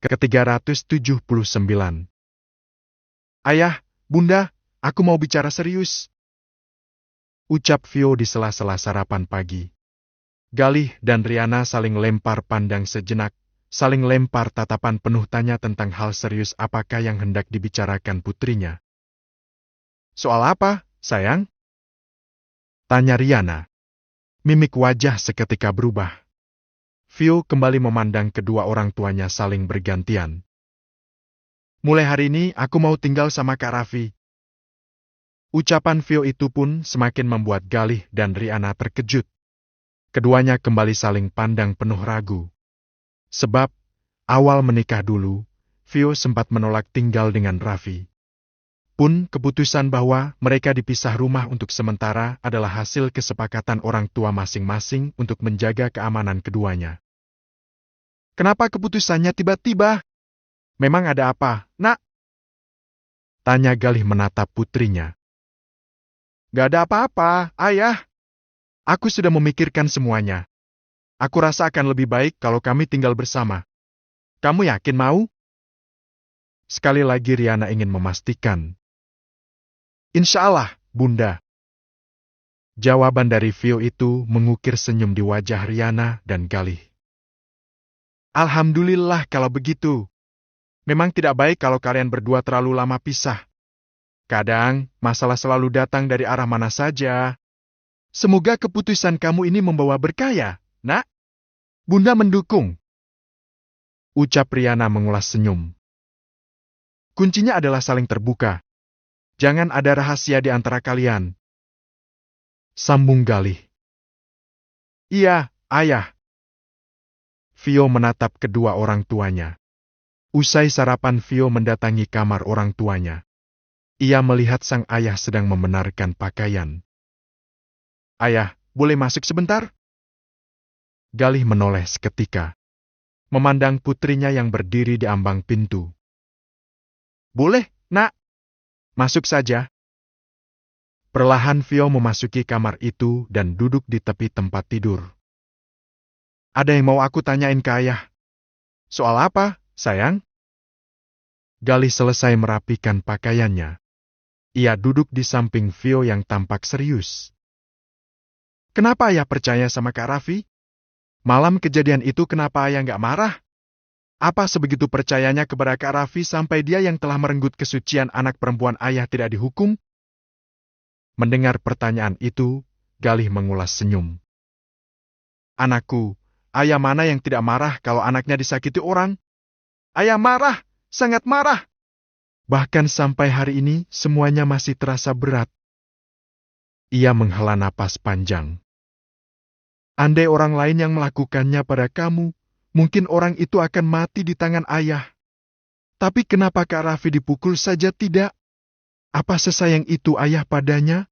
ke-379. Ayah, Bunda, aku mau bicara serius. Ucap Vio di sela-sela sarapan pagi. Galih dan Riana saling lempar pandang sejenak, saling lempar tatapan penuh tanya tentang hal serius apakah yang hendak dibicarakan putrinya. Soal apa, sayang? Tanya Riana. Mimik wajah seketika berubah. Vio kembali memandang kedua orang tuanya saling bergantian. Mulai hari ini aku mau tinggal sama Kak Raffi. Ucapan Vio itu pun semakin membuat Galih dan Riana terkejut. Keduanya kembali saling pandang penuh ragu. Sebab, awal menikah dulu, Vio sempat menolak tinggal dengan Raffi. Pun keputusan bahwa mereka dipisah rumah untuk sementara adalah hasil kesepakatan orang tua masing-masing untuk menjaga keamanan keduanya. Kenapa keputusannya tiba-tiba? Memang ada apa, Nak? Tanya Galih menatap putrinya. Gak ada apa-apa, Ayah. Aku sudah memikirkan semuanya. Aku rasa akan lebih baik kalau kami tinggal bersama. Kamu yakin mau? Sekali lagi Riana ingin memastikan. Insya Allah, Bunda. Jawaban dari Vio itu mengukir senyum di wajah Riana dan Galih. Alhamdulillah kalau begitu. Memang tidak baik kalau kalian berdua terlalu lama pisah. Kadang, masalah selalu datang dari arah mana saja. Semoga keputusan kamu ini membawa berkah ya, Nak. Bunda mendukung. Ucap Riana mengulas senyum. Kuncinya adalah saling terbuka. Jangan ada rahasia di antara kalian. Sambung Galih. Iya, Ayah. Vio menatap kedua orang tuanya. Usai sarapan Vio mendatangi kamar orang tuanya. Ia melihat sang ayah sedang membenarkan pakaian. Ayah, boleh masuk sebentar? Galih menoleh seketika. Memandang putrinya yang berdiri di ambang pintu. Boleh, Nak. Masuk saja. Perlahan Vio memasuki kamar itu dan duduk di tepi tempat tidur. Ada yang mau aku tanyain ke Ayah. Soal apa, sayang? Galih selesai merapikan pakaiannya. Ia duduk di samping Vio yang tampak serius. Kenapa Ayah percaya sama Kak Raffi? Malam kejadian itu kenapa Ayah nggak marah? Apa sebegitu percayanya kepada Kak Raffi sampai dia yang telah merenggut kesucian anak perempuan Ayah tidak dihukum? Mendengar pertanyaan itu, Galih mengulas senyum. Anakku, Ayah mana yang tidak marah kalau anaknya disakiti orang? Ayah marah, sangat marah. Bahkan sampai hari ini semuanya masih terasa berat. Ia menghela napas panjang. Andai orang lain yang melakukannya pada kamu, mungkin orang itu akan mati di tangan Ayah. Tapi kenapa Kak Raffi dipukul saja tidak? Apa sesayang itu Ayah padanya?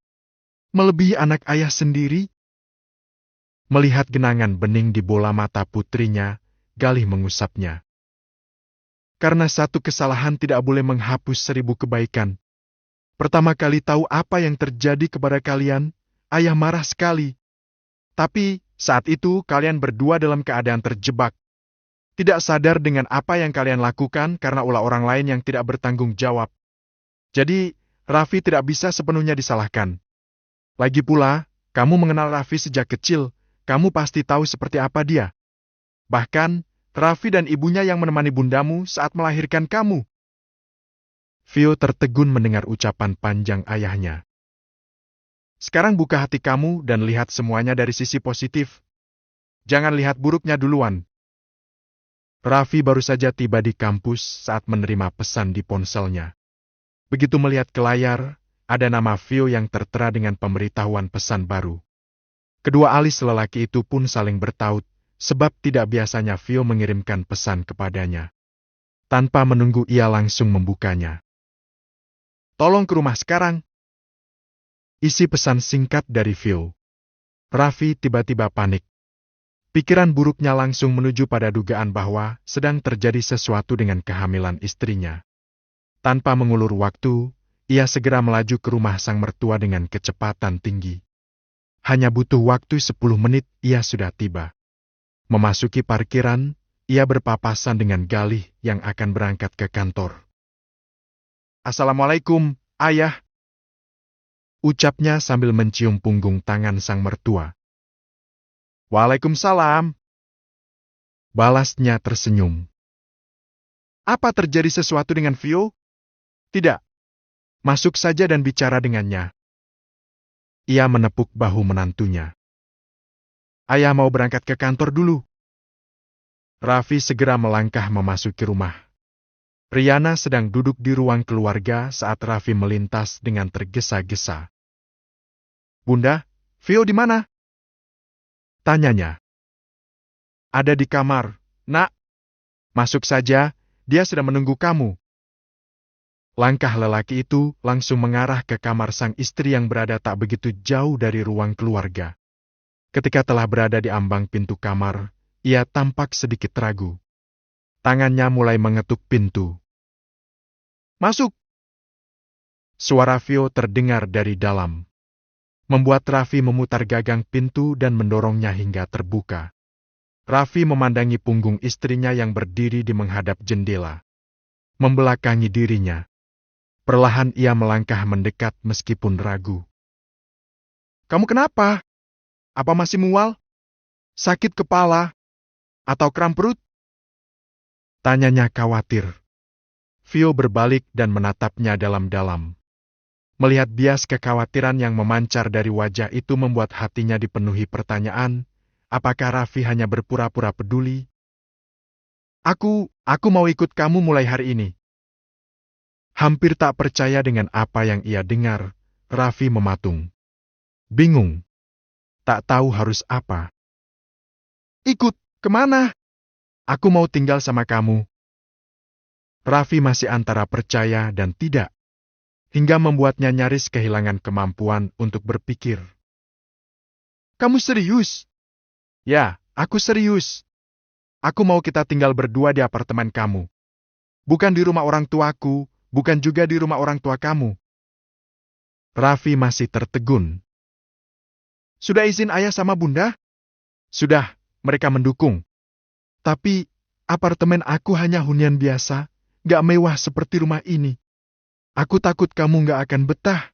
Melebihi anak Ayah sendiri? Melihat genangan bening di bola mata putrinya, Galih mengusapnya. Karena satu kesalahan tidak boleh menghapus 1000 kebaikan. Pertama kali tahu apa yang terjadi kepada kalian, Ayah marah sekali. Tapi, saat itu kalian berdua dalam keadaan terjebak. Tidak sadar dengan apa yang kalian lakukan karena ulah orang lain yang tidak bertanggung jawab. Jadi, Raffi tidak bisa sepenuhnya disalahkan. Lagi pula, kamu mengenal Raffi sejak kecil. Kamu pasti tahu seperti apa dia. Bahkan, Raffi dan ibunya yang menemani bundamu saat melahirkan kamu. Vio tertegun mendengar ucapan panjang ayahnya. Sekarang buka hati kamu dan lihat semuanya dari sisi positif. Jangan lihat buruknya duluan. Raffi baru saja tiba di kampus saat menerima pesan di ponselnya. Begitu melihat ke layar, ada nama Vio yang tertera dengan pemberitahuan pesan baru. Kedua alis lelaki itu pun saling bertaut, sebab tidak biasanya Vio mengirimkan pesan kepadanya. Tanpa menunggu ia langsung membukanya. Tolong ke rumah sekarang. Isi pesan singkat dari Vio. Raffi tiba-tiba panik. Pikiran buruknya langsung menuju pada dugaan bahwa sedang terjadi sesuatu dengan kehamilan istrinya. Tanpa mengulur waktu, ia segera melaju ke rumah sang mertua dengan kecepatan tinggi. Hanya butuh waktu 10 menit, ia sudah tiba. Memasuki parkiran, ia berpapasan dengan Galih yang akan berangkat ke kantor. "Assalamualaikum, Ayah," ucapnya sambil mencium punggung tangan sang mertua. "Waalaikumsalam," balasnya tersenyum. "Apa terjadi sesuatu dengan Vio?" "Tidak. Masuk saja dan bicara dengannya." Ia menepuk bahu menantunya. "Ayah mau berangkat ke kantor dulu." Raffi segera melangkah memasuki rumah. Riana sedang duduk di ruang keluarga saat Raffi melintas dengan tergesa-gesa. "Bunda, Vio di mana?" tanyanya. "Ada di kamar, Nak. Masuk saja, dia sedang menunggu kamu." Langkah lelaki itu langsung mengarah ke kamar sang istri yang berada tak begitu jauh dari ruang keluarga. Ketika telah berada di ambang pintu kamar, ia tampak sedikit ragu. Tangannya mulai mengetuk pintu. "Masuk!" Suara Vio terdengar dari dalam. Membuat Raffi memutar gagang pintu dan mendorongnya hingga terbuka. Raffi memandangi punggung istrinya yang berdiri di menghadap jendela. Membelakangi dirinya. Perlahan ia melangkah mendekat meskipun ragu. "Kamu kenapa? Apa masih mual? Sakit kepala? Atau kram perut?" tanyanya khawatir. Vio berbalik dan menatapnya dalam-dalam. Melihat bias kekhawatiran yang memancar dari wajah itu membuat hatinya dipenuhi pertanyaan, apakah Raffi hanya berpura-pura peduli? Aku mau ikut kamu mulai hari ini." Hampir tak percaya dengan apa yang ia dengar, Raffi mematung. Bingung. Tak tahu harus apa. "Ikut, kemana? Aku mau tinggal sama kamu." Raffi masih antara percaya dan tidak, hingga membuatnya nyaris kehilangan kemampuan untuk berpikir. "Kamu serius?" "Ya, aku serius. Aku mau kita tinggal berdua di apartemen kamu. Bukan di rumah orang tuaku, bukan juga di rumah orang tua kamu." Raffi masih tertegun. "Sudah izin ayah sama bunda?" "Sudah, mereka mendukung. Tapi, apartemen aku hanya hunian biasa, gak mewah seperti rumah ini. Aku takut kamu gak akan betah.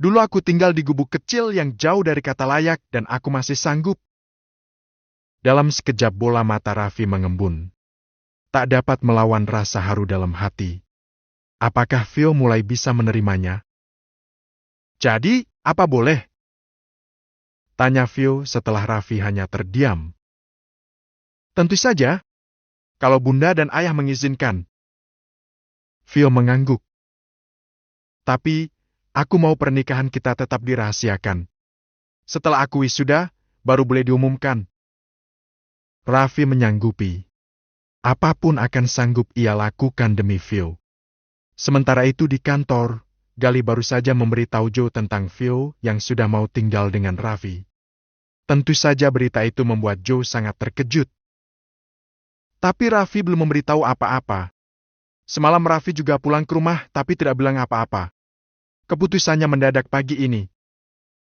Dulu aku tinggal di gubuk kecil yang jauh dari kata layak dan aku masih sanggup." Dalam sekejap bola mata Raffi mengembun. Tak dapat melawan rasa haru dalam hati. Apakah Vio mulai bisa menerimanya? "Jadi, apa boleh?" tanya Vio setelah Raffi hanya terdiam. "Tentu saja, kalau bunda dan ayah mengizinkan." Vio mengangguk. "Tapi, aku mau pernikahan kita tetap dirahasiakan. Setelah aku wisuda, baru boleh diumumkan." Raffi menyanggupi. Apapun akan sanggup ia lakukan demi Vio. Sementara itu di kantor, Galih baru saja memberitahu Joe tentang Vio yang sudah mau tinggal dengan Raffi. Tentu saja berita itu membuat Joe sangat terkejut. Tapi Raffi belum memberitahu apa-apa. Semalam Raffi juga pulang ke rumah tapi tidak bilang apa-apa. Keputusannya mendadak pagi ini.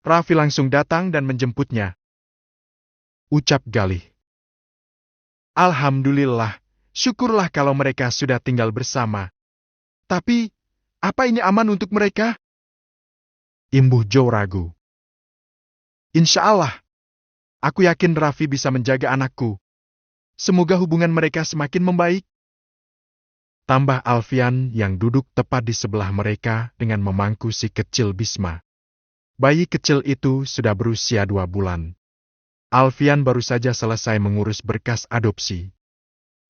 Raffi langsung datang dan menjemputnya. Ucap Galih. "Alhamdulillah, syukurlah kalau mereka sudah tinggal bersama. Tapi, apa ini aman untuk mereka?" Imbuh Joe ragu. "Insya Allah, aku yakin Raffi bisa menjaga anakku. Semoga hubungan mereka semakin membaik." Tambah Alfian yang duduk tepat di sebelah mereka dengan memangku si kecil Bisma. Bayi kecil itu sudah berusia 2 bulan. Alfian baru saja selesai mengurus berkas adopsi.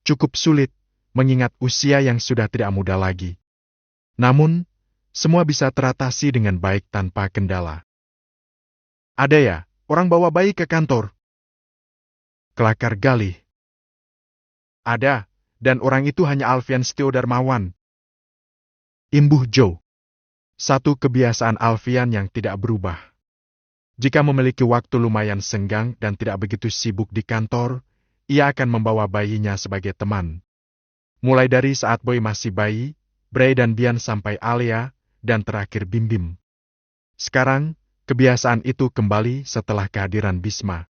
Cukup sulit, mengingat usia yang sudah tidak muda lagi. Namun, semua bisa teratasi dengan baik tanpa kendala. "Ada ya, orang bawa bayi ke kantor?" kelakar Galih. "Ada, dan orang itu hanya Alfian Setio Darmawan." Imbuh Joe. Satu kebiasaan Alfian yang tidak berubah. Jika memiliki waktu lumayan senggang dan tidak begitu sibuk di kantor, ia akan membawa bayinya sebagai teman. Mulai dari saat Boy masih bayi, Bray dan Bian sampai Alia, dan terakhir Bim Bim. Sekarang, kebiasaan itu kembali setelah kehadiran Bisma.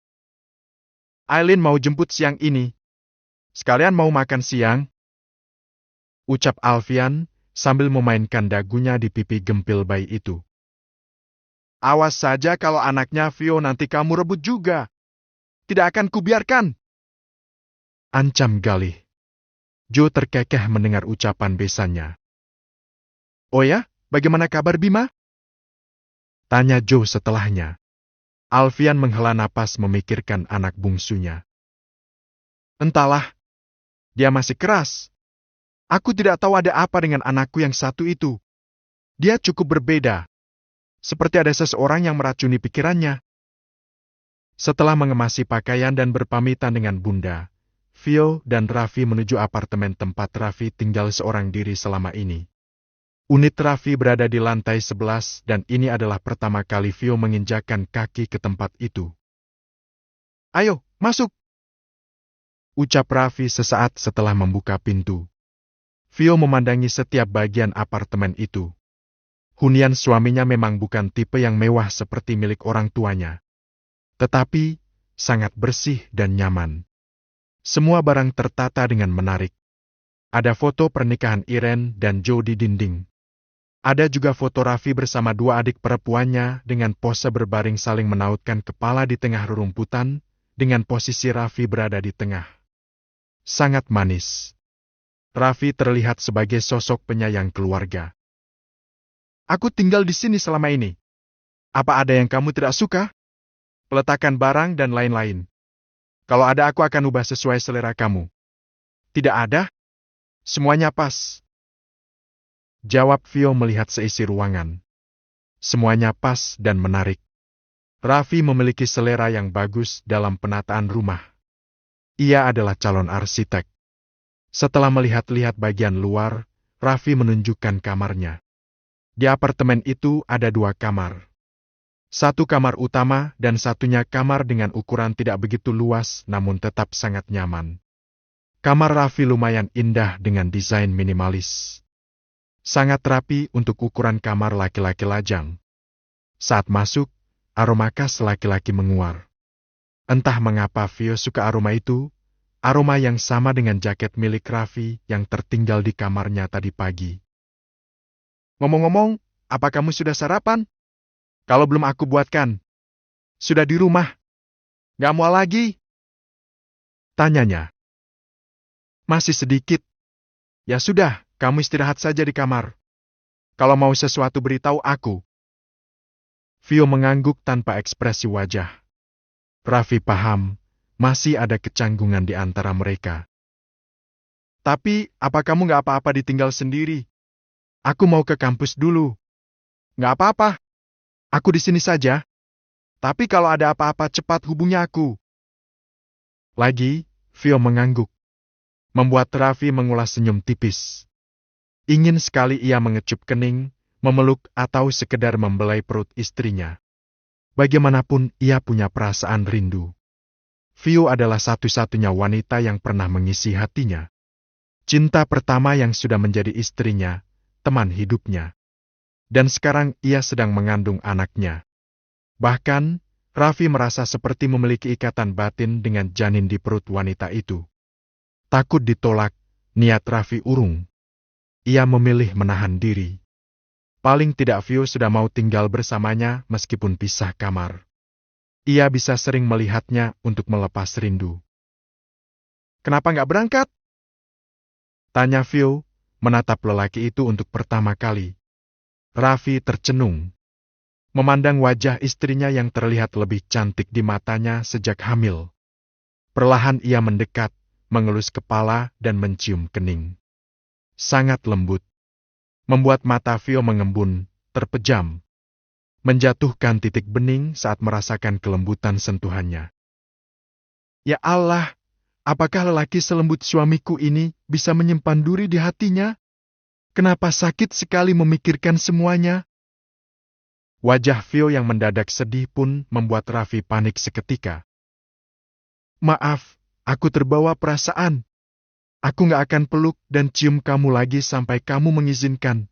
"Aileen mau jemput siang ini. Sekalian mau makan siang? Ucap Alfian sambil memainkan dagunya di pipi gempil bayi itu. Awas saja kalau anaknya Vio nanti kamu rebut juga. Tidak akan kubiarkan. Ancam Galih. Joe terkekeh mendengar ucapan besannya. Oh ya, bagaimana kabar Bima? Tanya Joe setelahnya. Alfian menghela napas memikirkan anak bungsunya. Entahlah, dia masih keras. Aku tidak tahu ada apa dengan anakku yang satu itu. Dia cukup berbeda. Seperti ada seseorang yang meracuni pikirannya. Setelah mengemasi pakaian dan berpamitan dengan Bunda, Vio dan Raffi menuju apartemen tempat Raffi tinggal seorang diri selama ini. Unit Raffi berada di lantai 11 dan ini adalah pertama kali Vio menginjakkan kaki ke tempat itu. Ayo, masuk! Ucap Raffi sesaat setelah membuka pintu. Vio memandangi setiap bagian apartemen itu. Hunian suaminya memang bukan tipe yang mewah seperti milik orang tuanya. Tetapi, sangat bersih dan nyaman. Semua barang tertata dengan menarik. Ada foto pernikahan Iren dan Joe di dinding. Ada juga foto Raffi bersama dua adik perempuannya dengan pose berbaring saling menautkan kepala di tengah rerumputan, dengan posisi Raffi berada di tengah. Sangat manis. Raffi terlihat sebagai sosok penyayang keluarga. Aku tinggal di sini selama ini. Apa ada yang kamu tidak suka? Peletakan barang dan lain-lain. Kalau ada aku akan ubah sesuai selera kamu. Tidak ada? Semuanya pas. Jawab Vio melihat seisi ruangan. Semuanya pas dan menarik. Raffi memiliki selera yang bagus dalam penataan rumah. Ia adalah calon arsitek. Setelah melihat-lihat bagian luar, Raffi menunjukkan kamarnya. Di apartemen itu ada dua kamar. Satu kamar utama dan satunya kamar dengan ukuran tidak begitu luas namun tetap sangat nyaman. Kamar Raffi lumayan indah dengan desain minimalis. Sangat rapi untuk ukuran kamar laki-laki lajang. Saat masuk, aroma khas laki-laki menguar. Entah mengapa Vio suka aroma itu, aroma yang sama dengan jaket milik Raffi yang tertinggal di kamarnya tadi pagi. Ngomong-ngomong, apa kamu sudah sarapan? Kalau belum aku buatkan. Sudah di rumah. Gak mau lagi? Tanyanya. Masih sedikit. Ya sudah, kamu istirahat saja di kamar. Kalau mau sesuatu beritahu aku. Vio mengangguk tanpa ekspresi wajah. Raffi paham, masih ada kecanggungan di antara mereka. Tapi, apa kamu gak apa-apa ditinggal sendiri? Aku mau ke kampus dulu. Gak apa-apa. Aku di sini saja. Tapi kalau ada apa-apa cepat hubungi aku. Lagi, Vio mengangguk. Membuat Raffi mengulas senyum tipis. Ingin sekali ia mengecup kening, memeluk atau sekedar membelai perut istrinya. Bagaimanapun ia punya perasaan rindu. Vio adalah satu-satunya wanita yang pernah mengisi hatinya. Cinta pertama yang sudah menjadi istrinya, teman hidupnya. Dan sekarang ia sedang mengandung anaknya. Bahkan, Raffi merasa seperti memiliki ikatan batin dengan janin di perut wanita itu. Takut ditolak, niat Raffi urung. Ia memilih menahan diri. Paling tidak Vio sudah mau tinggal bersamanya meskipun pisah kamar. Ia bisa sering melihatnya untuk melepas rindu. Kenapa nggak berangkat? Tanya Vio, menatap lelaki itu untuk pertama kali. Raffi tercenung. Memandang wajah istrinya yang terlihat lebih cantik di matanya sejak hamil. Perlahan ia mendekat, mengelus kepala dan mencium kening. Sangat lembut. Membuat mata Vio mengembun, terpejam. Menjatuhkan titik bening saat merasakan kelembutan sentuhannya. Ya Allah, apakah lelaki selembut suamiku ini bisa menyimpan duri di hatinya? Kenapa sakit sekali memikirkan semuanya? Wajah Vio yang mendadak sedih pun membuat Raffi panik seketika. Maaf, aku terbawa perasaan. Aku gak akan peluk dan cium kamu lagi sampai kamu mengizinkan.